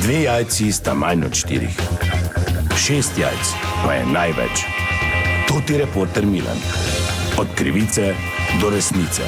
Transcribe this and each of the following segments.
2 jajci sta manj od 4. 6 jajc pa je največ. To ti reporter Milan. Od krivice do resnice.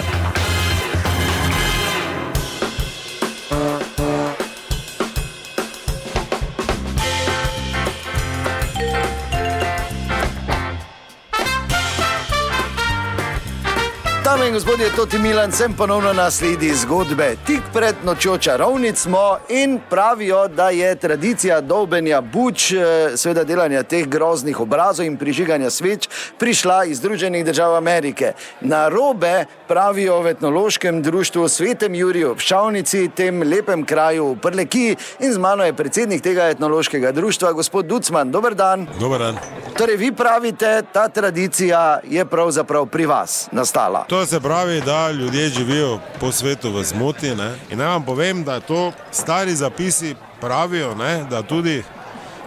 Dame in gospodje, toti Milan, sem ponovno na sledi zgodbe. Tik pred nočjo čarovnic smo in pravijo, da je tradicija dolbenja buč, seveda delanja teh groznih obrazov in prižiganja sveč, prišla iz Združenih držav Amerike. Narobe pravijo v etnološkem društvu Svetem Juriju v Pšavnici, tem lepem kraju v Prlekiji, in z mano je predsednik tega etnološkega društva, gospod Ducman. Dober dan. Dober dan. Torej, vi pravite, ta tradicija je pravzaprav pri vas nastala. To se pravi, da ljudje živijo po svetu v zmoti, ne? In naj vam povem, da to stari zapisi pravijo, ne? Da tudi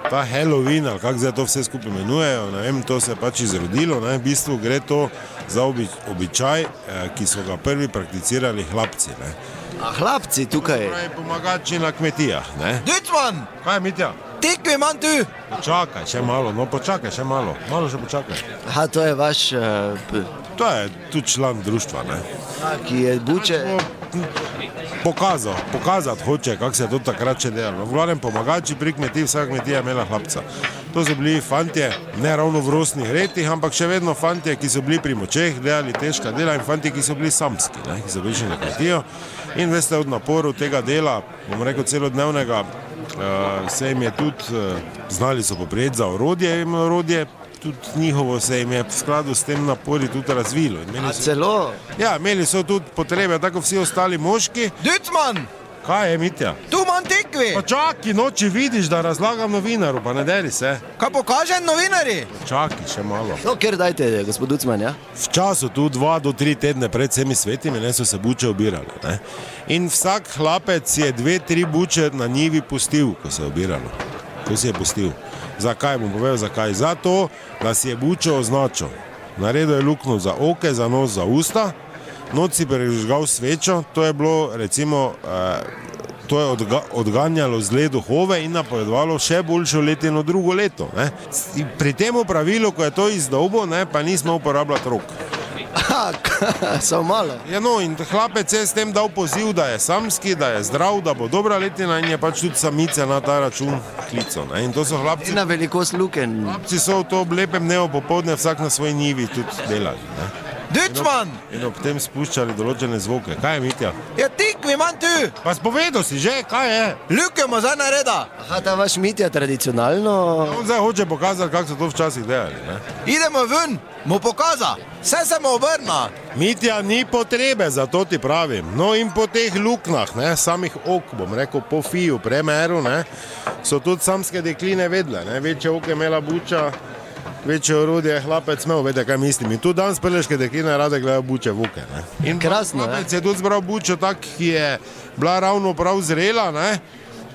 ta Halloween, ali kako zdaj to vse skupaj imenujejo, ne vem, to se je pač izrodilo, ne? V bistvu gre to za običaj, ki so ga prvi prakticirali hlapci, ne? A hlapci tukaj? Pravi pomagači na kmetijah, ne? Ducman, Kaj je, Mitja? tekve imam tu. Počakaj še malo, no počakaj še malo, malo še počakaj. Aha, to je vaš, To je tudi član društva, ne? ki je buče. Pokazati hoče, kako se je to takrat še delalo. V glavnem pomagači pri kmetiji, vsaka kmetija je imela hlapca. To so bili fantje, ne ravno v rosnih letih, ampak še vedno fantje, ki so bili pri močeh, delali težka dela, in fantje, ki so bili samski, ne? Ki so bili še na kmetijo. In veste, od naporu tega dela, bom rekel celodnevnega, se jim je tudi, znali so poprijeti za orodje, tudi njihovo se jim je v skladu s tem napori tudi razvilo. A celo? Ja, imeli so tudi potrebe, tako vsi ostali moški. Ducman, Kaj je, Mitja? tu imam tekve. Pa čaki, noči vidiš, da razlagam novinaru, pa ne deri se. Kaj pokažem novinari? Čaki, še malo. No, ker dajte, gospod Ducman, ja? V času tu 2 do 3 tedne pred vsemi svetimi, ne, so se buče obirale, ne. In vsak hlapec je 2-3 buče na njivi pustil, ko se je obiralo. Ko si je pustil. Zakaj? Bom povedal, zakaj. Zato, da si je bučo označil. Naredil je luknjo za oke, za nos, za usta. Noč si prižgal svečo, to je bilo, recimo, to je odganjalo zle duhove in napovedovalo še boljšo letino drugo leto, ne. Pri tem pravilu, ko je to izdolbo, ne, pa nismo uporabljati rok. Samo malo. Ja, no, in hlapec je s tem dal poziv, da je samski, da je zdrav, da bo dobra letina, in je pač tudi samice na ta račun klico, ne. In to so hlapci. Na velikost luken. Hlapci so v to lepem dnevu popoldne vsak na svoji njivi tudi delali, ne. Ducman, In ob tem spuščali določene zvoke. Kaj je, Mitja? ja tekve imam tu. Pa spovedal si že, kaj je? Luke ima zdaj nareda. Aha, ta vaš Mitja tradicionalno. On zdaj hoče pokazati, kako so to včasih delali, ne. Idemo ven, mu pokaza. Vse se mu obrna. Mitja, ni potrebe, za to ti pravim. No, in po teh luknah, ne, samih ok, bom rekel, po fiju, premeru, ne, so tudi samske dekline vedle, ne. Večje oke imela buča, večje orodje je hlapec imel, vede, kaj mislim. In tudi danes prleške dekline rade gledajo buče vuke, ne. In Krasno, hlapec je tudi zbral bučo tak, ki je bila ravno prav zrela, ne.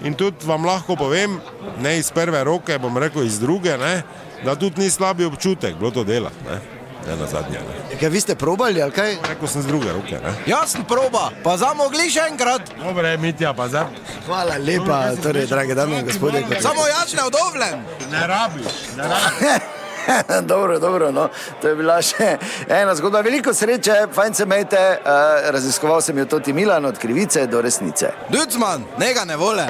In tudi vam lahko povem, ne iz prve roke, bom rekel iz druge, ne, da tudi ni slabi občutek bilo to delati, ne. Ne na zadnje, ne. Kaj vi ste probali, ali kaj? Rekel sem z druge roke, ne. Jaz sem proba, pa zamogli še enkrat. Dobre, Mitja, pa zdaj. Hvala lepa, torej, drage dame in gospodje. Samo jaz ne odovljen. Ne rabiš, ne rabiš. Dobro, no, to je bila še ena zgodba. Veliko sreče, fajn se imejte, raziskoval sem jo toti Milan, od krivice do resnice. Ducman, njega ne vole.